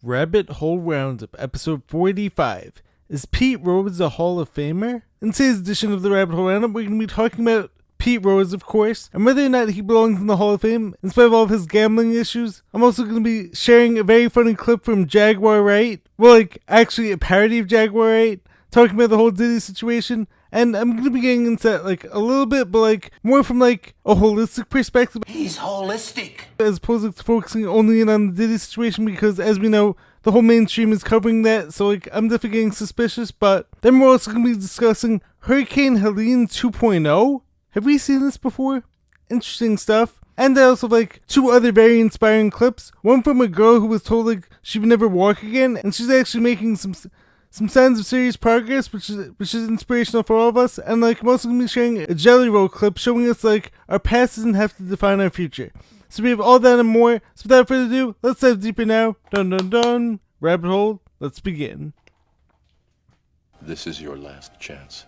Rabbit Hole Roundup, episode 45. Is Pete Rose a Hall of Famer? In today's edition of the Rabbit Hole Roundup, we're going to be talking about Pete Rose, of course, and whether or not he belongs in the Hall of Fame, in spite of all of his gambling issues. I'm also going to be sharing a very funny clip from Jaguar Wright, well, actually a parody of Jaguar Wright, talking about the whole Diddy situation. And I'm going to be getting into that, a little bit, but, more from, a holistic perspective. He's holistic. As opposed to focusing only in on the Diddy situation, because, as we know, the whole mainstream is covering that, so, I'm definitely getting suspicious. But then we're also going to be discussing Hurricane Helene 2.0. Have we seen this before? Interesting stuff. And I also two other very inspiring clips. One from a girl who was told, she would never walk again, and she's actually making some signs of serious progress, which is inspirational for all of us. And I'm also going to be sharing a Jelly Roll clip showing us our past doesn't have to define our future. So we have all that and more. So without further ado, let's dive deeper now. Dun dun dun. Rabbit hole. Let's begin. This is your last chance.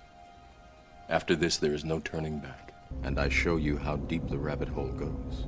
After this, there is no turning back. And I show you how deep the rabbit hole goes.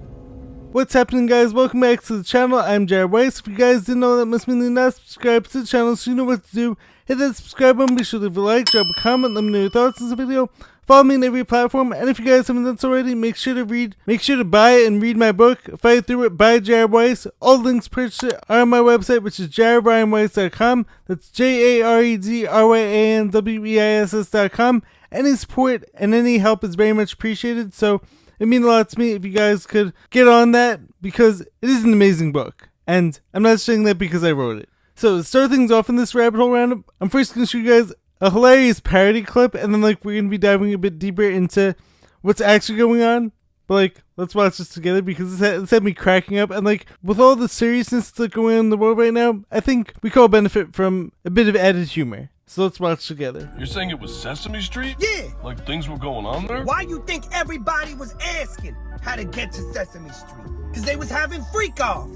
What's happening, guys? Welcome back to the channel. I'm Jared Weiss. If you guys didn't know, that must mean you're not subscribed to the channel, so you know what to do. Hit that subscribe button, be sure to leave a like, drop a comment, let me know your thoughts on this video. Follow me on every platform, and if you guys haven't done so already, make sure to buy and read my book, Fight Through It by Jared Weiss. All links to purchase it are on my website, which is jaredryanweiss.com. That's JAREDRYANWEISS.com. Any support and any help is very much appreciated, so it means a lot to me if you guys could get on that, because it is an amazing book. And I'm not saying that because I wrote it. So to start things off in this rabbit hole roundup, I'm first going to show you guys a hilarious parody clip, and then we're going to be diving a bit deeper into what's actually going on. But let's watch this together, because it's had me cracking up. And with all the seriousness that's going on in the world right now, I think we can all benefit from a bit of added humor. So let's watch together. You're saying it was Sesame Street? Yeah. Like things were going on there? Why you think everybody was asking how to get to Sesame Street? Because they was having freak-offs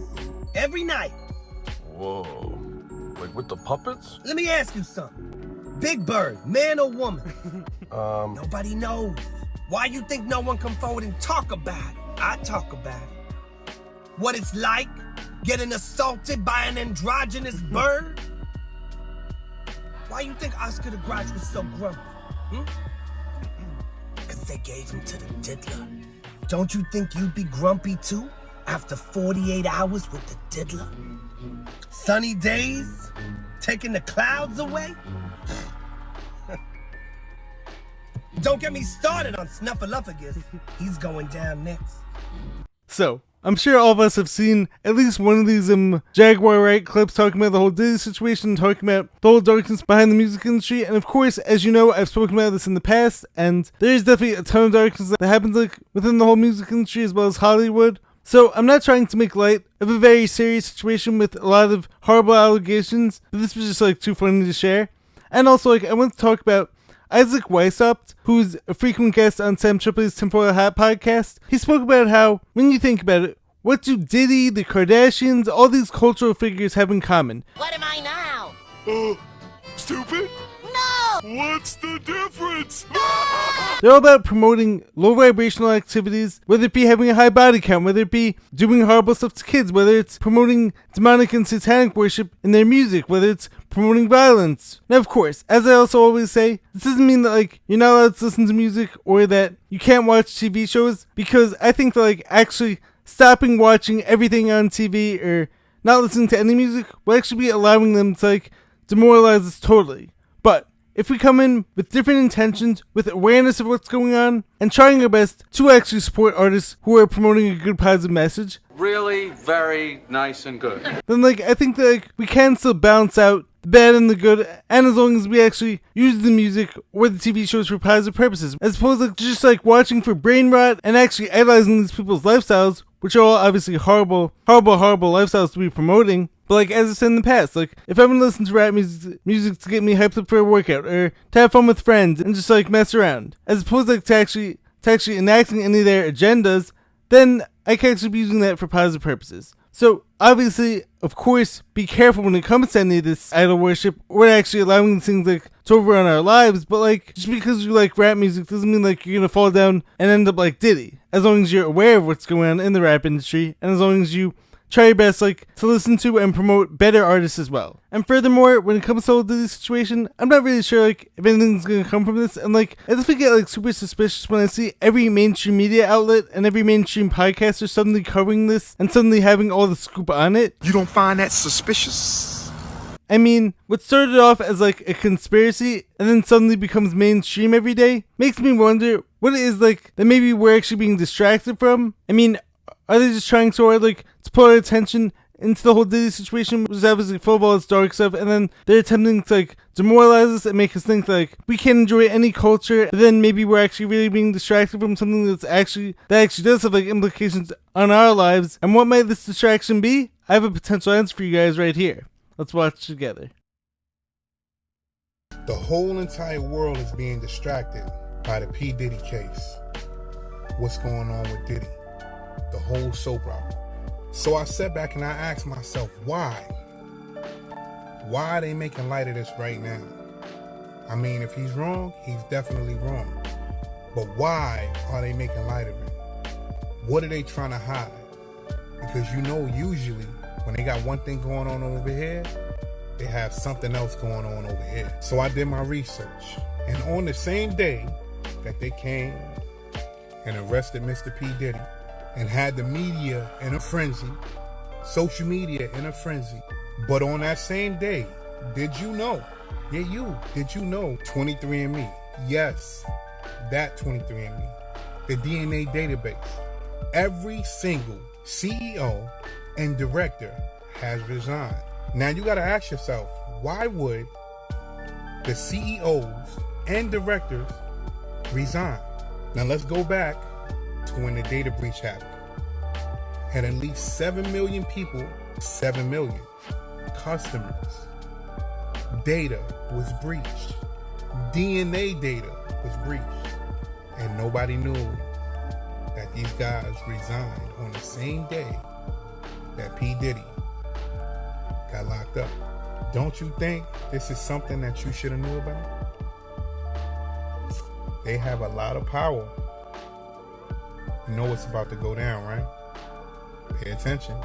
every night. Whoa. Like with the puppets? Let me ask you something. Big Bird, man or woman? Nobody knows. Why you think no one come forward and talk about it? I talk about it. What it's like getting assaulted by an androgynous bird? Why you think Oscar the Grouch was so grumpy? Because they gave him to the diddler. Don't you think you'd be grumpy too after 48 hours with the diddler? Sunny days? Taking the clouds away? Don't get me started on Snuffleupagus. He's going down next. So, I'm sure all of us have seen at least one of these Jaguar Wright clips talking about the whole Diddy situation, talking about the whole darkness behind the music industry. And of course, as you know, I've spoken about this in the past, and there is definitely a ton of darkness that happens within the whole music industry as well as Hollywood. So I'm not trying to make light of a very serious situation with a lot of horrible allegations, but this was just too funny to share. And also I want to talk about Isaac Weishaupt, who's a frequent guest on Sam Tripoli's Tinfoil Hat podcast. He spoke about how, when you think about it, what do Diddy, the Kardashians, all these cultural figures have in common? What am I now? Stupid? No! What's the difference? They're all about promoting low vibrational activities, whether it be having a high body count, whether it be doing horrible stuff to kids, whether it's promoting demonic and satanic worship in their music, whether it's promoting violence. Now, of course, as I also always say, this doesn't mean that you're not allowed to listen to music or that you can't watch TV shows, because I think that actually stopping watching everything on TV or not listening to any music will actually be allowing them to demoralize us totally. But if we come in with different intentions, with awareness of what's going on, and trying our best to actually support artists who are promoting a good positive message, really very nice and good, then I think that we can still balance out the bad and the good, and as long as we actually use the music or the TV shows for positive purposes, as opposed to just watching for brain rot and actually idolizing these people's lifestyles, which are all obviously horrible lifestyles to be promoting. But as I said in the past, if I'm gonna listen to rap music to get me hyped up for a workout, or to have fun with friends and just mess around, as opposed to actually enacting any of their agendas, then I can actually be using that for positive purposes. So obviously, of course, be careful when it comes to any of this idol worship or actually allowing things to overrun our lives. But just because you like rap music doesn't mean you're gonna fall down and end up like Diddy. As long as you're aware of what's going on in the rap industry, and as long as you try your best like to listen to and promote better artists as well. And furthermore, when it comes to this situation, I'm not really sure like if anything's gonna come from this, and like I definitely get like super suspicious when I see every mainstream media outlet and every mainstream podcaster suddenly covering this and suddenly having all the scoop on it. You don't find that suspicious? I mean, what started off as like a conspiracy and then suddenly becomes mainstream every day makes me wonder what it is like that maybe we're actually being distracted from. I mean, are they just trying so hard like to pull our attention into the whole Diddy situation, which is obviously full of all its dark stuff, and then they're attempting to like demoralize us and make us think like we can't enjoy any culture, but then maybe we're actually really being distracted from something that actually does have like implications on our lives. And what might this distraction be? I have a potential answer for you guys right here. Let's watch together. The whole entire world is being distracted by the P. Diddy case. What's going on with Diddy? The whole soap opera. So I sat back and I asked myself, why? Why are they making light of this right now? I mean, if he's wrong, he's definitely wrong. But why are they making light of it? What are they trying to hide? Because usually, when they got one thing going on over here, they have something else going on over here. So I did my research. And on the same day that they came and arrested Mr. P. Diddy and had the media in a frenzy, social media in a frenzy, but on that same day, did you know 23andMe? Yes, that 23andMe, the DNA database. Every single CEO and director has resigned. Now you gotta ask yourself, why would the CEOs and directors resign? Now let's go back to when the data breach happened. Had at least 7 million people, 7 million customers. Data was breached. DNA data was breached. And nobody knew that these guys resigned on the same day that P. Diddy got locked up. Don't you think this is something that you should have knew about? They have a lot of power. You know what's about to go down, right? Pay attention.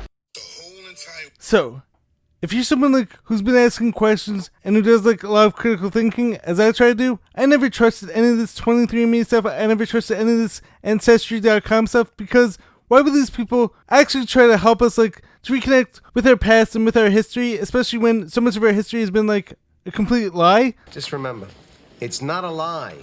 So, if you're someone like who's been asking questions and who does like a lot of critical thinking, as I try to do, I never trusted any of this 23andMe stuff. I never trusted any of this Ancestry.com stuff, because why would these people actually try to help us like to reconnect with our past and with our history, especially when so much of our history has been like a complete lie? Just remember, it's not a lie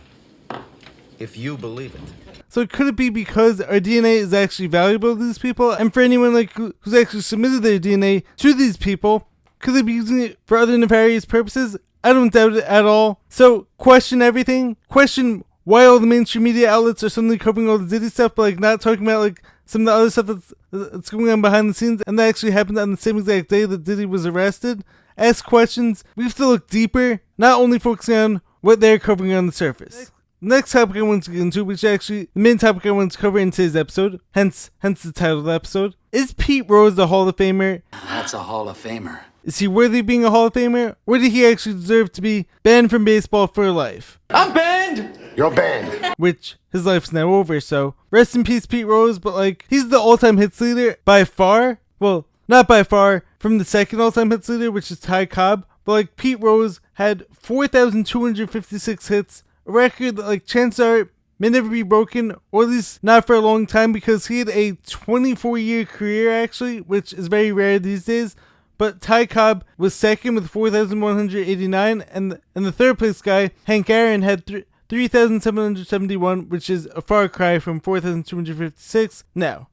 if you believe it. So could it be because our DNA is actually valuable to these people? And for anyone like who's actually submitted their DNA to these people, could they be using it for other nefarious purposes? I don't doubt it at all. So question everything. Question why all the mainstream media outlets are suddenly covering all the Diddy stuff, but like not talking about like some of the other stuff that's going on behind the scenes, and that actually happened on the same exact day that Diddy was arrested. Ask questions. We have to look deeper, not only focusing on what they're covering on the surface. Next topic I want to get into, which is actually the main topic I want to cover in today's episode, hence the title of the episode. Is Pete Rose a Hall of Famer? That's a Hall of Famer. Is he worthy of being a Hall of Famer? Or did he actually deserve to be banned from baseball for life? I'm banned! You're banned. Which, his life's now over, so rest in peace Pete Rose, but like, he's the all-time hits leader by far. Well, not by far, from the second all-time hits leader, which is Ty Cobb. But like, Pete Rose had 4,256 hits, a record that like chances are may never be broken, or at least not for a long time, because he had a 24-year career actually, which is very rare these days. But Ty Cobb was second with 4,189, and the third place guy, Hank Aaron, had 3,771, which is a far cry from 4,256. Now,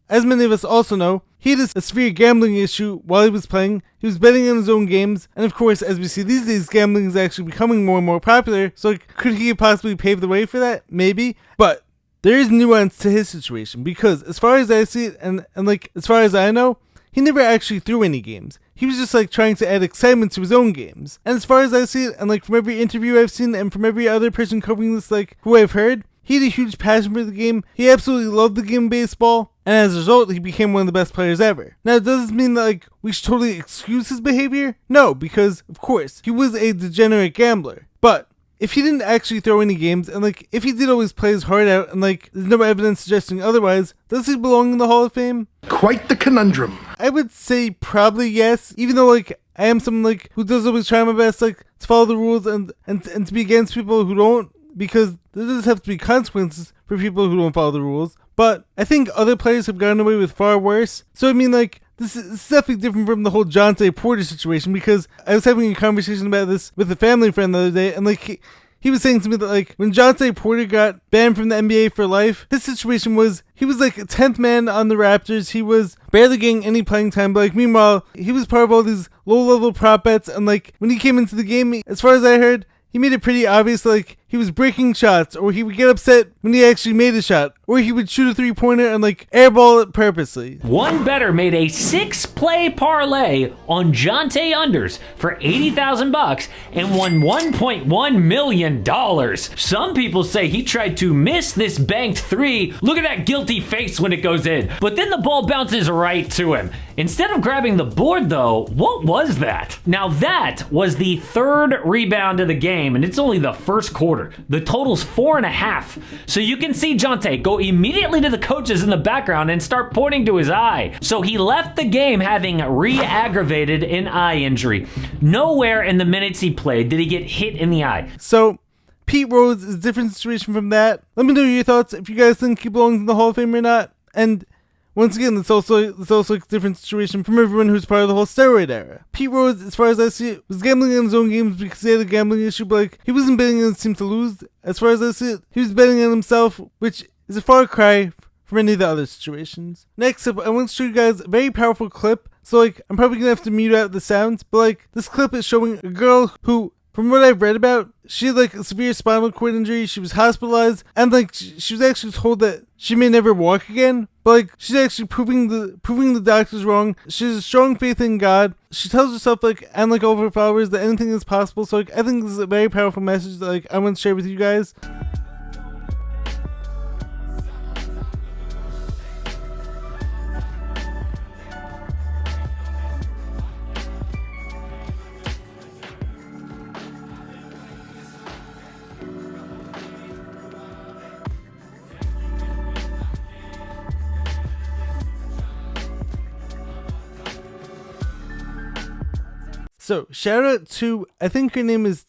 as many of us also know, he had a severe gambling issue while he was playing. He was betting on his own games, and of course, as we see these days, gambling is actually becoming more and more popular, so like, could he possibly pave the way for that? Maybe. But there is nuance to his situation, because as far as I see it, and like, as far as I know, he never actually threw any games. He was just like trying to add excitement to his own games. And as far as I see it, and like from every interview I've seen, and from every other person covering this, like who I've heard, he had a huge passion for the game. He absolutely loved the game of baseball, and as a result, he became one of the best players ever. Now, does this mean that like we should totally excuse his behavior? No, because of course he was a degenerate gambler. But if he didn't actually throw any games, and like if he did always play his heart out, and like there's no evidence suggesting otherwise, does he belong in the Hall of Fame? Quite the conundrum. I would say probably yes, even though like I am someone like who does always try my best like to follow the rules and to be against people who don't, because there does have to be consequences for people who don't follow the rules. But I think other players have gotten away with far worse. So I mean, like, this is definitely different from the whole Jonte Porter situation, because I was having a conversation about this with a family friend the other day, and like he was saying to me that like when Jonte Porter got banned from the NBA for life, his situation was he was like a 10th man on the Raptors. He was barely getting any playing time, but like meanwhile he was part of all these low-level prop bets, and like when he came into the game, as far as I heard, he made it pretty obvious like he was breaking shots, or he would get upset when he actually made a shot, or he would shoot a three-pointer and like airball it purposely. One bettor made a 6-play parlay on Jonte unders for $80,000 and won $1.1 million. Some people say he tried to miss this banked three. Look at that guilty face when it goes in. But then the ball bounces right to him. Instead of grabbing the board though, what was that? Now that was the third rebound of the game, and it's only the first quarter. The total's 4.5. So you can see Jonte go immediately to the coaches in the background and start pointing to his eye. So he left the game having re-aggravated an eye injury. Nowhere in the minutes he played did he get hit in the eye. So Pete Rose is a different situation from that. Let me know your thoughts if you guys think he belongs in the Hall of Fame or not. And once again, it's also a different situation from everyone who's part of the whole steroid era. Pete Rose, as far as I see it, was gambling on his own games because he had a gambling issue, but like, he wasn't betting on his team to lose. As far as I see it, he was betting on himself, which is a far cry from any of the other situations. Next up, I want to show you guys a very powerful clip. So like, I'm probably gonna have to mute out the sounds, but like, this clip is showing a girl who, from what I've read about, she had like a severe spinal cord injury. She was hospitalized, and like she was actually told that she may never walk again. But like she's actually proving the doctors wrong. She has a strong faith in God. She tells herself like, and like all of her followers, that anything is possible. So like I think this is a very powerful message that like I want to share with you guys. So, shout out to, I think her name is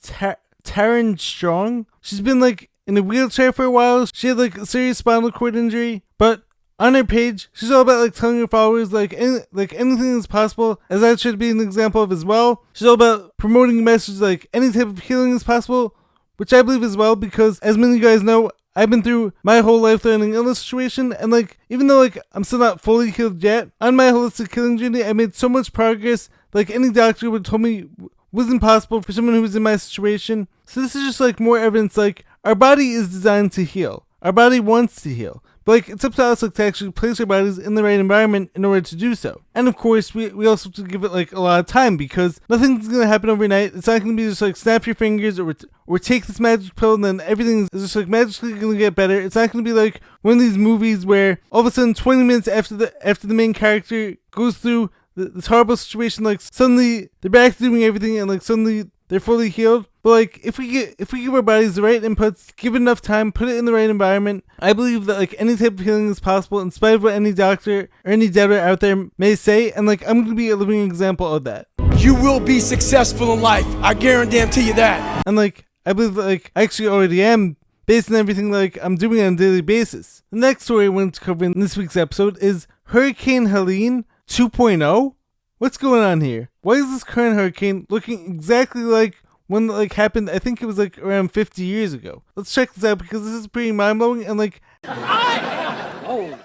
Taryn Strong. She's been like in a wheelchair for a while. She had like a serious spinal cord injury, but on her page, she's all about like telling her followers like anything is possible, as that should be an example of as well. She's all about promoting a message like any type of healing is possible, which I believe as well, because as many of you guys know, I've been through my whole life-threatening illness situation, and like even though like I'm still not fully healed yet, on my holistic healing journey, I made so much progress. Like any doctor would have told me wasn't possible for someone who was in my situation. So this is just like more evidence like our body is designed to heal. Our body wants to heal. But like it's up to us like to actually place our bodies in the right environment in order to do so. And of course we also have to give it like a lot of time, because nothing's gonna happen overnight. It's not gonna be just like snap your fingers or take this magic pill and then everything is just like magically gonna get better. It's not gonna be like one of these movies where all of a sudden 20 minutes after the main character goes through this horrible situation, like suddenly they're back to doing everything and like suddenly they're fully healed. But like if we give our bodies the right inputs, give it enough time, put it in the right environment, I believe that like any type of healing is possible, in spite of what any doctor or any doubter out there may say. And like I'm gonna be a living example of that. You will be successful in life. I guarantee you that. And like I believe that like I actually already am, based on everything like I'm doing on a daily basis. The next story I wanted to cover in this week's episode is Hurricane Helene 2.0. What's going on here? Why is this current hurricane looking exactly like one that like happened, I think it was like around 50 years ago? Let's check this out, because this is pretty mind-blowing. And like Blown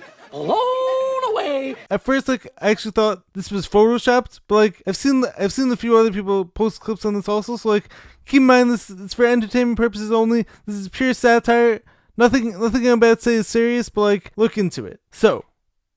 away. At first, like I actually thought this was photoshopped, but like I've seen a few other people post clips on this also. So like keep in mind, this it's for entertainment purposes only. This is pure satire. Nothing I'm about to say is serious, but like look into it. So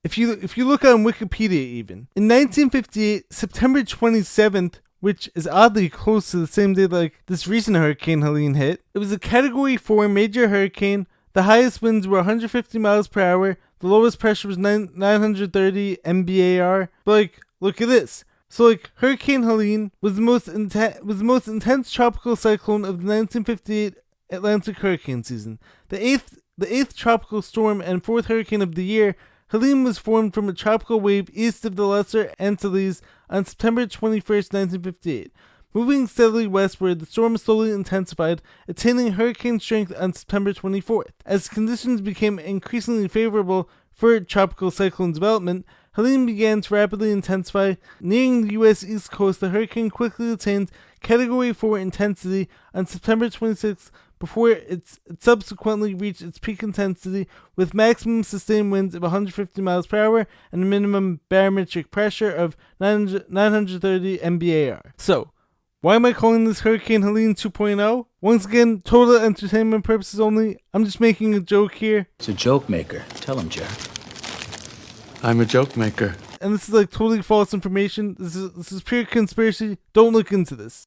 if you look on Wikipedia, even in 1958, September 27th, which is oddly close to the same day like this recent Hurricane Helene hit, it was a Category 4 major hurricane. The highest winds were 150 miles per hour. The lowest pressure was 930 MBAR. But like, look at this. So like, Hurricane Helene was the most intense tropical cyclone of the 1958 Atlantic hurricane season. The eighth tropical storm and fourth hurricane of the year. Helene was formed from a tropical wave east of the Lesser Antilles on September 21st, 1958. Moving steadily westward, the storm slowly intensified, attaining hurricane strength on September 24th. As conditions became increasingly favorable for tropical cyclone development, Helene began to rapidly intensify. Nearing the U.S. East Coast, the hurricane quickly attained Category 4 intensity on September 26th before it subsequently reached its peak intensity with maximum sustained winds of 150 miles per hour and a minimum barometric pressure of 930 MBAR. So, why am I calling this Hurricane Helene 2.0? Once again, total entertainment purposes only. I'm just making a joke here. It's a joke maker. Tell him, Jack. I'm a joke maker. And this is like totally false information. This is pure conspiracy. Don't look into this.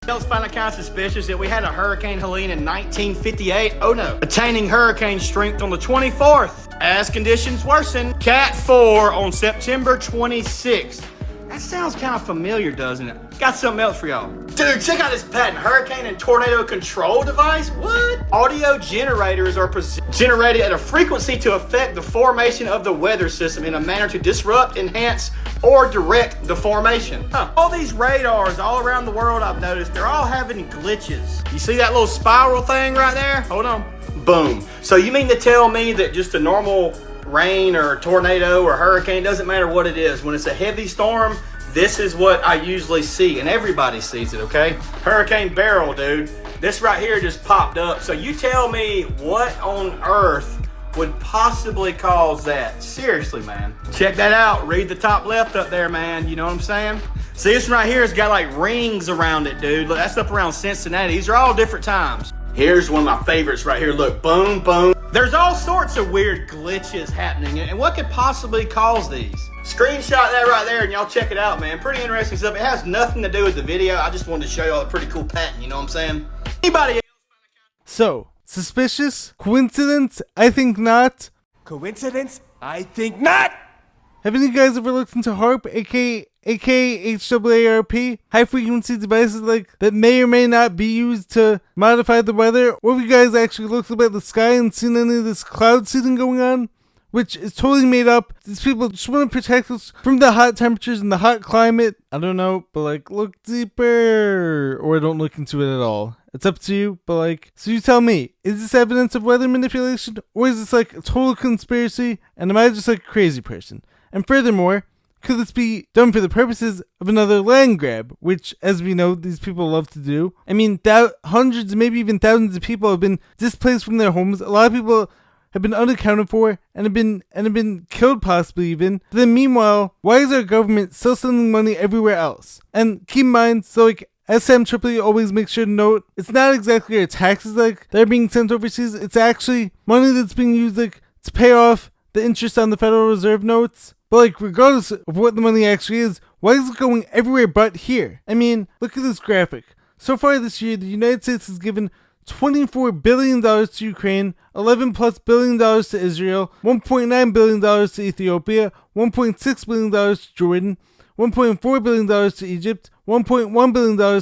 I was finding kind of suspicious that we had a Hurricane Helene in 1958. Oh no. Attaining hurricane strength on the 24th. As conditions worsen, Cat 4 on September 26th. That sounds kind of familiar, doesn't it? Got something else for y'all. Dude, check out this patent hurricane and tornado control device. What? Audio generators are generated at a frequency to affect the formation of the weather system in a manner to disrupt, enhance, or direct the formation. All these radars all around the world, I've noticed, they're all having glitches. You see that little spiral thing right there? Hold on. Boom. So you mean to tell me that just a normal rain or tornado or hurricane, doesn't matter what it is, when it's a heavy storm, this is what I usually see, and everybody sees it, okay? Hurricane Barrel, dude. This right here just popped up. So you tell me what on earth would possibly cause that? Seriously, man. Check that out. Read the top left up there, man. You know what I'm saying? See, this right here has got like rings around it, dude. Look, that's up around Cincinnati. These are all different times. Here's one of my favorites right here. Look, boom, boom. There's all sorts of weird glitches happening, and what could possibly cause these? Screenshot that right there, and y'all check it out, man. Pretty interesting stuff. It has nothing to do with the video. I just wanted to show y'all a pretty cool patent, you know what I'm saying? Anybody else? So, suspicious? Coincidence? I think not. Coincidence? I think not. Have any guys ever looked into HARP, aka HOARP, high frequency devices like that may or may not be used to modify the weather? Or have you guys actually looked up at the sky and seen any of this cloud seeding going on? Which is totally made up. These people just want to protect us from the hot temperatures and the hot climate. I don't know, but like, look deeper. Or don't look into it at all. It's up to you, but like, so you tell me, is this evidence of weather manipulation? Or is this like a total conspiracy? And am I just like a crazy person? And furthermore, could this be done for the purposes of another land grab, which, as we know, these people love to do? I mean, hundreds, maybe even thousands of people have been displaced from their homes. A lot of people have been unaccounted for and have been killed, possibly even. But then meanwhile, why is our government still sending money everywhere else? And keep in mind, so like, as Sam Tripoli always makes sure to note, it's not exactly our taxes like that are being sent overseas. It's actually money that's being used like to pay off the interest on the Federal Reserve notes. But like, regardless of what the money actually is, why is it going everywhere but here? I mean, look at this graphic. So far this year, the United States has given $24 billion to Ukraine, $11+ billion to Israel, $1.9 billion to Ethiopia, $1.6 billion to Jordan, $1.4 billion to Egypt, $1.1 billion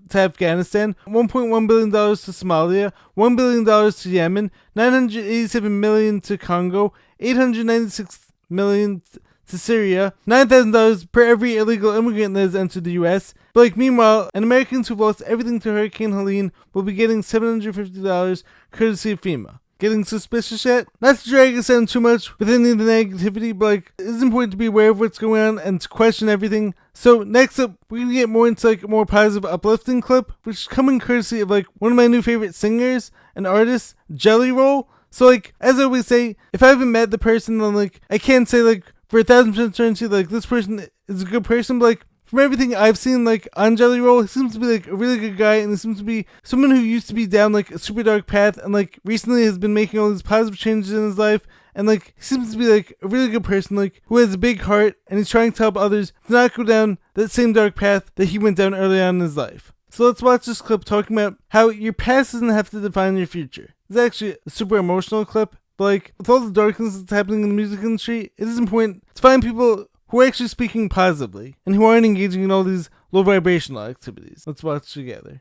to Afghanistan, $1.1 billion to Somalia, $1 billion to Yemen, $987 million to Congo, $896 million to Syria, $9,000 per every illegal immigrant that has entered the U.S. But like, meanwhile, Americans who lost everything to Hurricane Helene will be getting $750 courtesy of FEMA. Getting suspicious yet? Not to drag us down too much with any of the negativity, but like, it is important to be aware of what's going on and to question everything. So next up, we're gonna get more into like a more positive, uplifting clip, which is coming courtesy of like one of my new favorite singers and artists, Jelly Roll. So like, as I always say, if I haven't met the person, then like, I can't say like for 1,000% certainty like this person is a good person, but like, from everything I've seen, like, on Jelly Roll, he seems to be, like, a really good guy, and he seems to be someone who used to be down, like, a super dark path, and, like, recently has been making all these positive changes in his life, and, like, he seems to be, like, a really good person, like, who has a big heart, and he's trying to help others to not go down that same dark path that he went down early on in his life. So let's watch this clip talking about how your past doesn't have to define your future. It's actually a super emotional clip, but, like, with all the darkness that's happening in the music industry, it is important to find people who are actually speaking positively, and who aren't engaging in all these low vibrational activities. Let's watch together.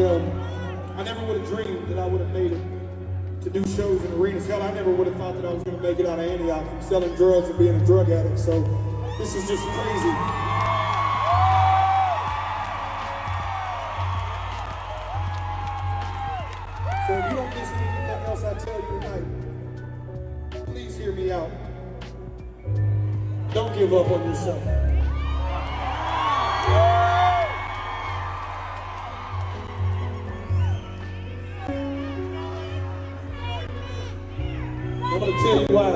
I never would have dreamed that I would have made it to do shows in arenas. Hell, I never would have thought that I was going to make it out of Antioch from selling drugs and being a drug addict. So this is just crazy. So if you don't listen to anything else I tell you tonight, please hear me out. Don't give up on yourself. I'm gonna tell you why.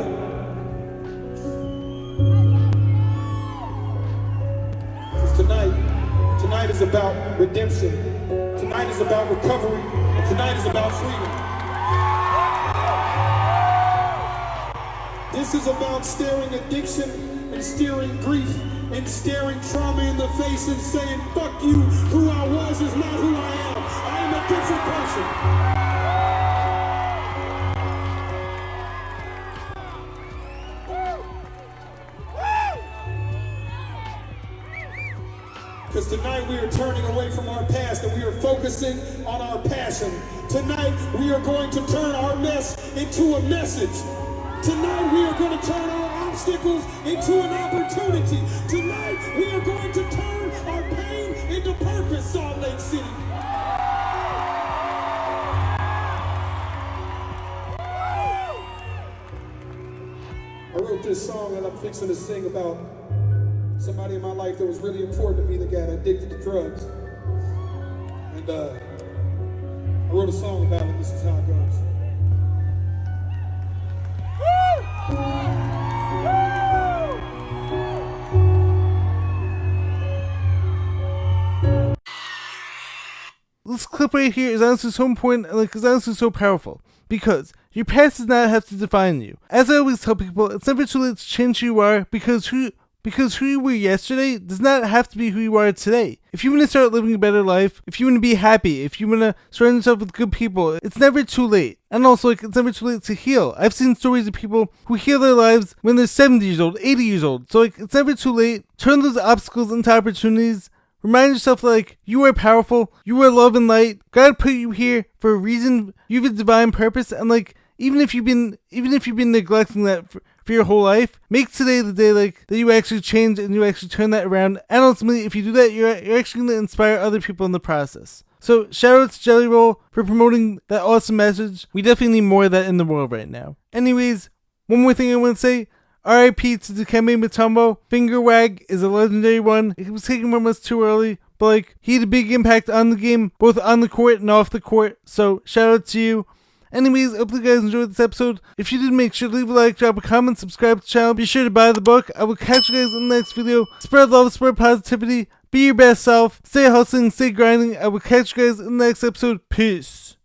Because tonight is about redemption. Tonight is about recovery. And tonight is about freedom. This is about staring addiction and staring grief and staring trauma in the face and saying, fuck you, who I was is not who I am. I am a different person. Because tonight we are turning away from our past and we are focusing on our passion. Tonight we are going to turn our mess into a message. Tonight we are going to turn our obstacles into an opportunity. Tonight we are going to turn our pain into purpose, Salt Lake City. I wrote this song and I'm fixing to sing about somebody in my life that was really important to me that got addicted to drugs. And I wrote a song about it. This is how it goes. This clip right here is honestly so important and is honestly so powerful. Because your past does not have to define you. As I always tell people, it's never too late to change who you are because who you were yesterday does not have to be who you are today. If you want to start living a better life, if you want to be happy, if you want to surround yourself with good people, it's never too late. And also, it's never too late to heal. I've seen stories of people who heal their lives when they're 70 years old, 80 years old. So it's never too late. Turn those obstacles into opportunities. Remind yourself you are powerful, you are love and light. God put you here for a reason. You have a divine purpose, and even if you've been neglecting that for your whole life, make today the day that you actually change and you actually turn that around. And ultimately, if you do that, you're actually going to inspire other people in the process. So shout out to Jelly Roll for promoting that awesome message. We definitely need more of that in the world right now. Anyways, one more thing I want to say. R.I.P. to Dikembe Mutombo. Finger Wag is a legendary one. It was taken from us too early, but he had a big impact on the game, both on the court and off the court. So shout out to you. Anyways, hope you guys enjoyed this episode. If you did, make sure to leave a like, drop a comment, subscribe to the channel. Be sure to buy the book. I will catch you guys in the next video. Spread love, spread positivity. Be your best self. Stay hustling, stay grinding. I will catch you guys in the next episode. Peace.